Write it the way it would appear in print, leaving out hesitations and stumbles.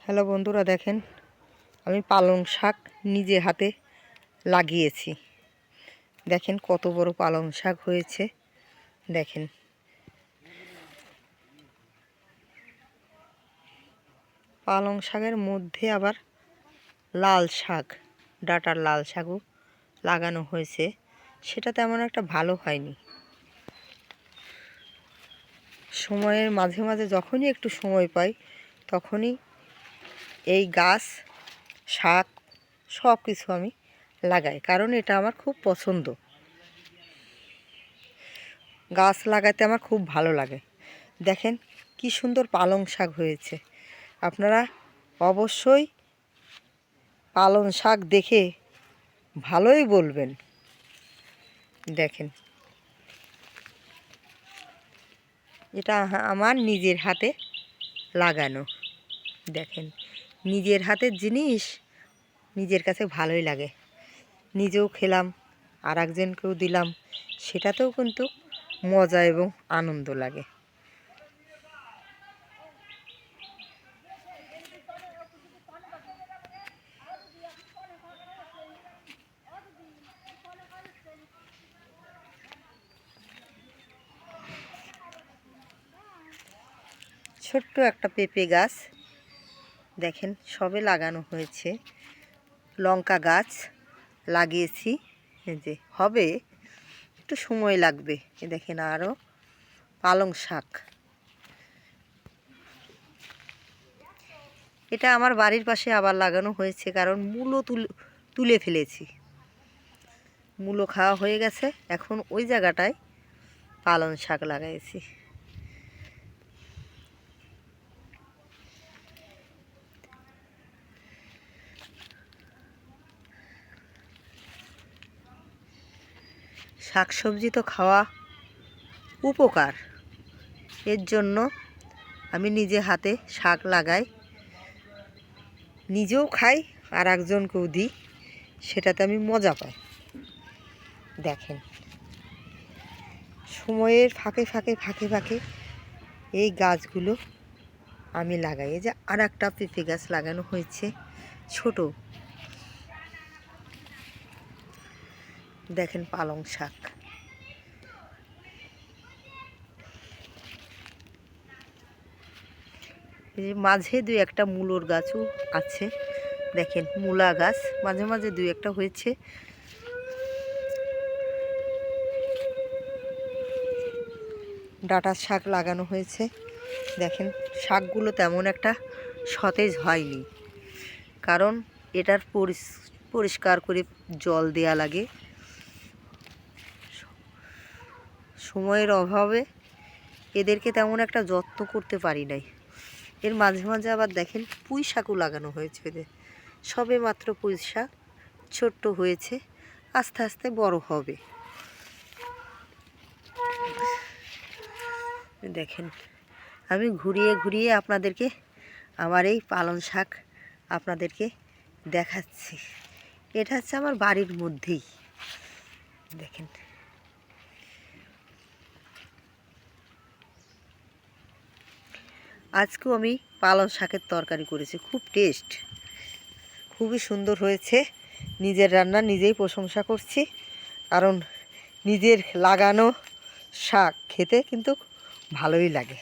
Hello বন্ধুরা, দেখেন আমি পালং শাক নিজে হাতে লাগিয়েছি। দেখেন কত বড় পালং শাক হয়েছে। দেখেন পালং শাকের মধ্যে আবার লাল শাক, ডাঁটার লাল শাকও লাগানো হয়েছে। সেটা তেমন একটা ভালো হয়নি। সময়ের মাঝে মাঝে যখনই একটু সময় পাই তখনই এই গাছ, শাক সব কিছু আমি লাগাই, কারণ এটা আমার খুব পছন্দ। গাছ লাগাতে আমার খুব ভালো লাগে। দেখেন কি সুন্দর পালং শাক হয়েছে। আপনারা অবশ্যই পালং শাক দেখে ভালোই বলবেন। দেখেন এটা আমার নিজের হাতে লাগানো। দেখেন নিজের হাতের জিনিস নিজের কাছে ভালোই লাগে। নিজেও খেলাম, আর একজনকেও দিলাম, সেটাতেও কিন্তু মজা এবং আনন্দ লাগে। ছোট্ট একটা পেঁপে গাছ দেখেন সবে লাগানো হয়েছে। লঙ্কা গাছ লাগিয়েছি, যে হবে, একটু সময় লাগবে। দেখেন আরও পালং শাক। এটা আমার বাড়ির পাশে আবার লাগানো হয়েছে, কারণ মূলো তুলে ফেলেছি। মূলো খাওয়া হয়ে গেছে, এখন ওই জায়গাটায় পালং শাক লাগাইছি। শাক সবজি তো খাওয়া উপকার, এর জন্য আমি নিজে হাতে শাক লাগাই, নিজেও খাই আর একজনকেও দিই, সেটাতে আমি মজা পাই। দেখেন সময়ের ফাঁকে ফাঁকে ফাঁকে ফাঁকে এই গাছগুলো আমি লাগাই। এই যে আর একটা পেঁপে গাছ লাগানো হয়েছে ছোট। দেখেন পালং শাক। এই যে মাঝে দুই একটা মূলোর গাছও আছে। দেখেন মূলা গাছ মাঝে মাঝে দুই একটা হয়েছে। ডাঁটার শাক লাগানো হয়েছে। দেখেন শাকগুলো তেমন একটা সতেজ হয়নি, কারণ এটার পরিষ্কার করে জল দেয়া লাগে। সময়ের অভাবে এদেরকে তেমন একটা যত্ন করতে পারি নাই। এর মাঝে মাঝে আবার দেখেন পুঁই শাকও লাগানো হয়েছে। সবে মাত্র পুঁই শাক ছোট্ট হয়েছে, আস্তে আস্তে বড় হবে। দেখেন আমি ঘুরিয়ে ঘুরিয়ে আপনাদেরকে আমার এই পালং শাক আপনাদেরকে দেখাচ্ছি। এটা হচ্ছে আমার বাড়ির মধ্যেই। দেখেন আজকেও আমি পালং শাকের তরকারি করেছি, খুব টেস্ট, খুবই সুন্দর হয়েছে। নিজের রান্না নিজেই প্রশংসা করছি, কারণ নিজের লাগানো শাক খেতে কিন্তু ভালোই লাগে।